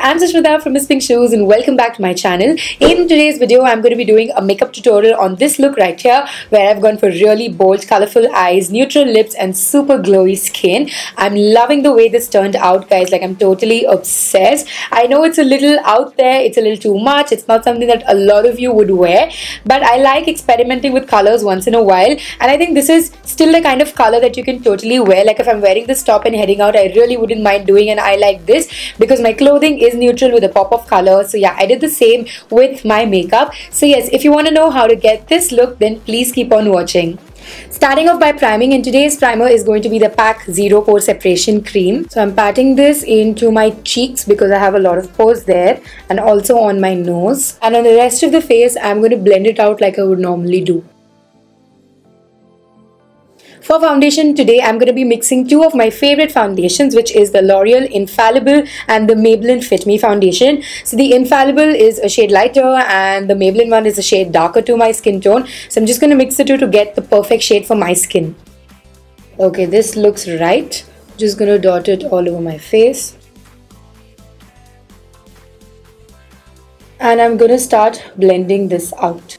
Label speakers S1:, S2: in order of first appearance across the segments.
S1: I'm Sushmita from Miss Pink Shoes and welcome back to my channel. In today's video, I'm going to be doing a makeup tutorial on this look right here where I've gone for really bold, colorful eyes, neutral lips and super glowy skin. I'm loving the way this turned out, guys. Like, I'm totally obsessed. I know it's a little out there, it's a little too much, it's not something that a lot of you would wear, but I like experimenting with colors once in a while, and I think this is still the kind of color that you can totally wear. Like, if I'm wearing this top and heading out, I really wouldn't mind doing an eye like this because my clothing is neutral with a pop of color. So yeah, I did the same with my makeup. So yes, if you want to know how to get this look, then please keep on watching. Starting off by priming, and today's primer is going to be the PAC Zero Pore Separation Cream. So I'm patting this into my cheeks because I have a lot of pores there, and also on my nose. And on the rest of the face, I'm going to blend it out like I would normally do. For foundation today, I'm going to be mixing two of my favorite foundations, which is the Loreal Infallible and the Maybelline Fit Me foundation. So the Infallible is a shade lighter and the Maybelline one is a shade darker to my skin tone. So I'm just going to mix the two to get the perfect shade for my skin. Okay, this looks right. Just going to dot it all over my face. And I'm going to start blending this out.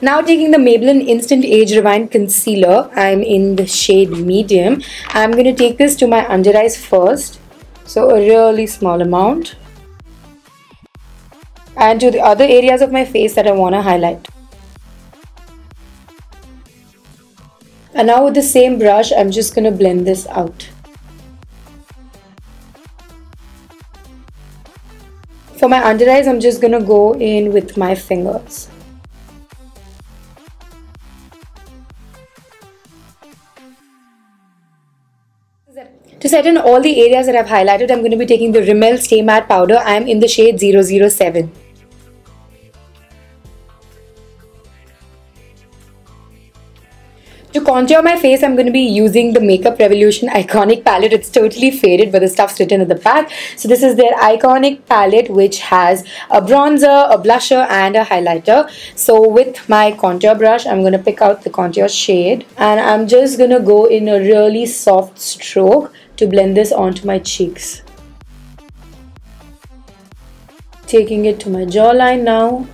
S1: Now taking the Maybelline Instant Age Rewind Concealer, I'm in the shade Medium. I'm going to take this to my under eyes first. So a really small amount. And to the other areas of my face that I want to highlight. And now with the same brush, I'm just going to blend this out. For my under eyes, I'm just going to go in with my fingers. To set in all the areas that I've highlighted, I'm going to be taking the Rimmel Stay Matte Powder. I am in the shade 007. To contour my face, I'm going to be using the Makeup Revolution Iconic palette. It's totally faded, but the stuff's written at the back. So this is their Iconic palette, which has a bronzer, a blusher, and a highlighter. So with my contour brush, I'm going to pick out the contour shade. And I'm just going to go in a really soft stroke to blend this onto my cheeks. Taking it to my jawline now.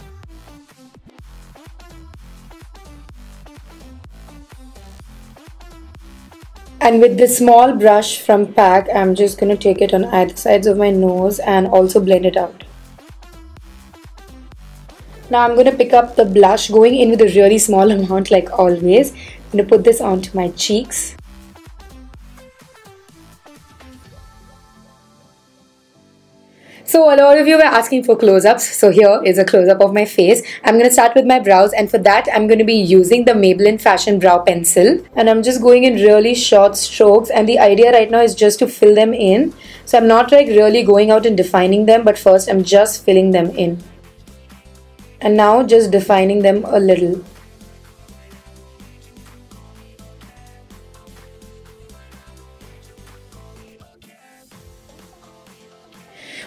S1: And with this small brush from PAC, I'm just going to take it on either sides of my nose and also blend it out. Now I'm going to pick up the blush, going in with a really small amount like always. I'm going to put this onto my cheeks. So a lot of you were asking for close-ups, so here is a close-up of my face. I'm going to start with my brows, and for that I'm going to be using the Maybelline Fashion Brow Pencil. And I'm just going in really short strokes, and the idea right now is just to fill them in. So I'm not like really going out and defining them, but first I'm just filling them in. And now just defining them a little.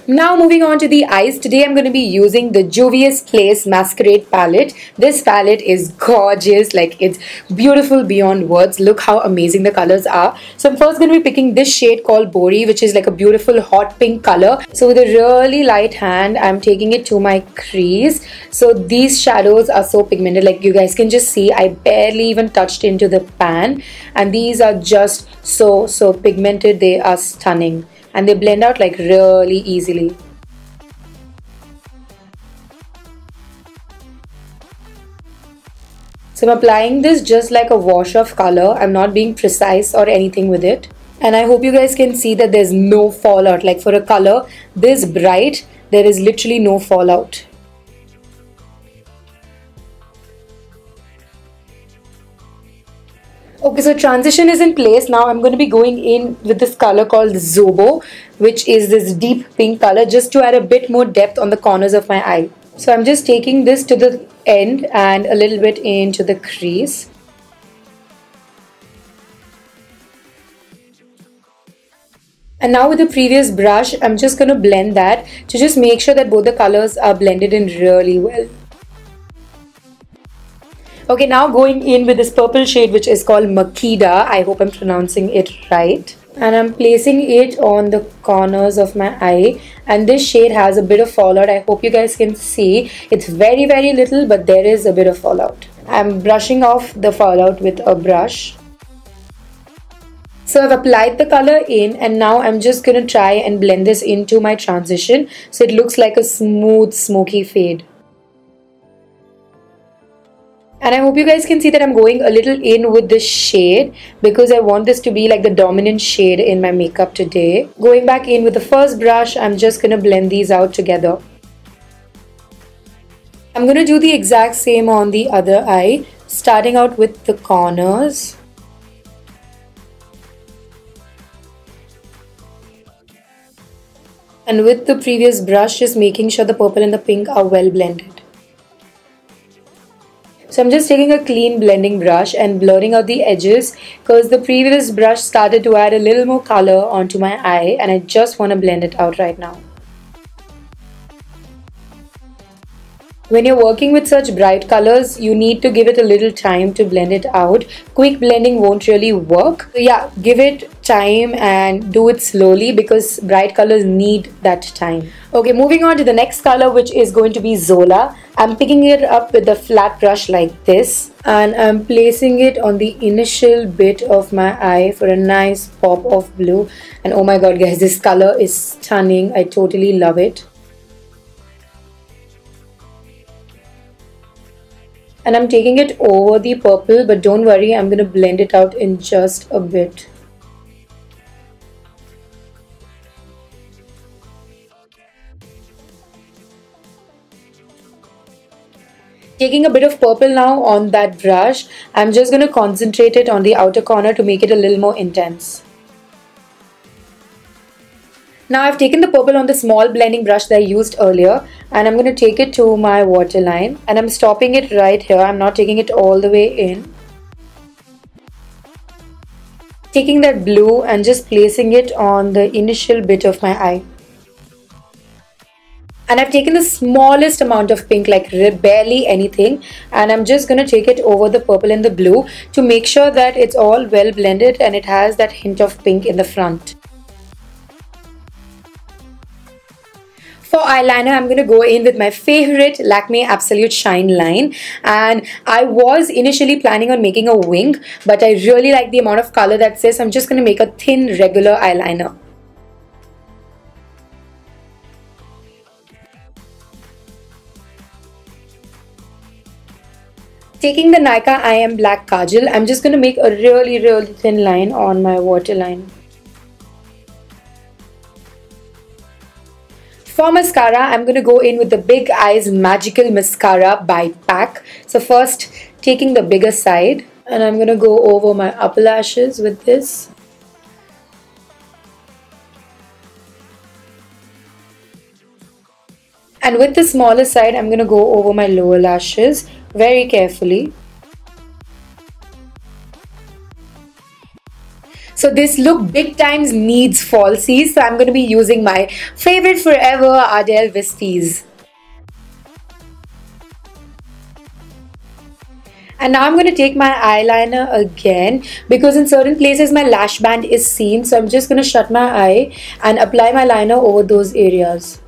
S1: Now moving on to the eyes, today I'm going to be using the Juvias Place Masquerade palette. This palette is gorgeous, like it's beautiful beyond words. Look how amazing the colors are. So I'm first going to be picking this shade called Pore, which is like a beautiful hot pink color. So with a really light hand, I'm taking it to my crease. So these shadows are so pigmented, like you guys can just see, I barely even touched into the pan. And these are just so pigmented, they are stunning. And they blend out like really easily. So I'm applying this just like a wash of color. I'm not being precise or anything with it. And I hope you guys can see that there's no fallout. Like for a color this bright, there is literally no fallout. Okay, so transition is in place. Now I'm going to be going in with this color called Zobo, which is this deep pink color, just to add a bit more depth on the corners of my eye. So I'm just taking this to the end and a little bit into the crease. And now with the previous brush, I'm just going to blend that to just make sure that both the colors are blended in really well. Okay, now going in with this purple shade which is called Makida. I hope I'm pronouncing it right. And I'm placing it on the corners of my eye, and this shade has a bit of fallout. I hope you guys can see. It's very little, but there is a bit of fallout. I'm brushing off the fallout with a brush. So I've applied the color in, and now I'm just gonna try and blend this into my transition so it looks like a smooth smoky fade. And I hope you guys can see that I'm going a little in with this shade because I want this to be like the dominant shade in my makeup today. Going back in with the first brush, I'm just gonna blend these out together. I'm gonna do the exact same on the other eye, starting out with the corners. And with the previous brush, just making sure the purple and the pink are well blended. So I'm just taking a clean blending brush and blurring out the edges because the previous brush started to add a little more color onto my eye, and I just want to blend it out right now. When you're working with such bright colors, you need to give it a little time to blend it out. Quick blending won't really work. So yeah, give it time and do it slowly because bright colors need that time. Okay, moving on to the next color, which is going to be Zola. I'm picking it up with a flat brush like this, and I'm placing it on the initial bit of my eye for a nice pop of blue. And oh my god guys, this color is stunning. I totally love it. And I'm taking it over the purple, but don't worry, I'm going to blend it out in just a bit. Taking a bit of purple now on that brush, I'm just going to concentrate it on the outer corner to make it a little more intense. Now I've taken the purple on the small blending brush that I used earlier, and I'm going to take it to my waterline, and I'm stopping it right here. I'm not taking it all the way in. Taking that blue and just placing it on the initial bit of my eye. And I've taken the smallest amount of pink, like barely anything, and I'm just going to take it over the purple and the blue to make sure that it's all well blended and it has that hint of pink in the front. For eyeliner, I'm going to go in with my favorite Lakme Absolute Shine line, and I was initially planning on making a wing, but I really like the amount of color that's there, so I'm just going to make a thin regular eyeliner. Taking the Nykaa I Am Black Kajal, I'm just going to make a really thin line on my waterline. For mascara, I'm going to go in with the Big Eyes Magical Mascara by Pack. So first, taking the bigger side, and I'm going to go over my upper lashes with this. And with the smaller side, I'm going to go over my lower lashes very carefully. So this look big times needs falsies, so I'm going to be using my favorite forever Ardel Wispies. And now I'm going to take my eyeliner again because in certain places my lash band is seen, so I'm just going to shut my eye and apply my liner over those areas.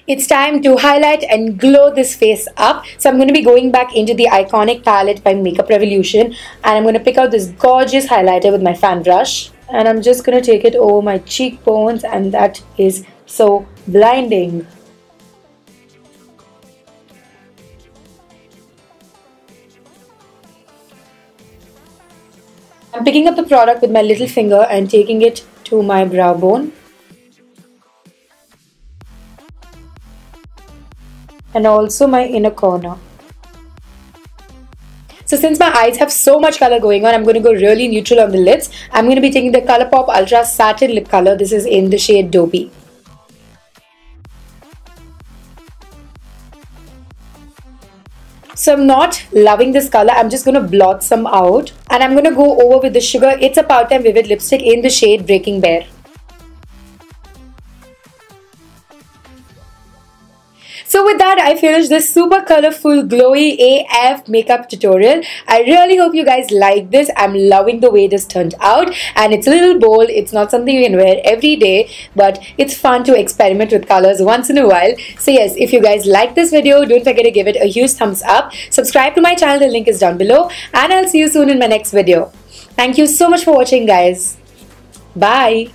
S1: It's time to highlight and glow this face up. So I'm going to be going back into the iconic palette by Makeup Revolution, and I'm going to pick out this gorgeous highlighter with my fan brush, and I'm just going to take it over my cheekbones, and that is so blinding. I'm picking up the product with my little finger and taking it to my brow bone. And also my inner corner. So since my eyes have so much color going on, I'm going to go really neutral on the lips. I'm going to be taking the Colorpop Ultra Satin Lip color. This is in the shade Dopey. So I'm not loving this color. I'm just going to blot some out. And I'm going to go over with the Sugar It's a Pout Time Vivid lipstick in the shade Breaking Bear. So with that, I finished this super colorful, glowy AF makeup tutorial. I really hope you guys like this. I'm loving the way this turned out, and it's a little bold. It's not something you can wear every day, but it's fun to experiment with colors once in a while. So yes, if you guys like this video, don't forget to give it a huge thumbs up. Subscribe to my channel, the link is down below, and I'll see you soon in my next video. Thank you so much for watching, guys. Bye.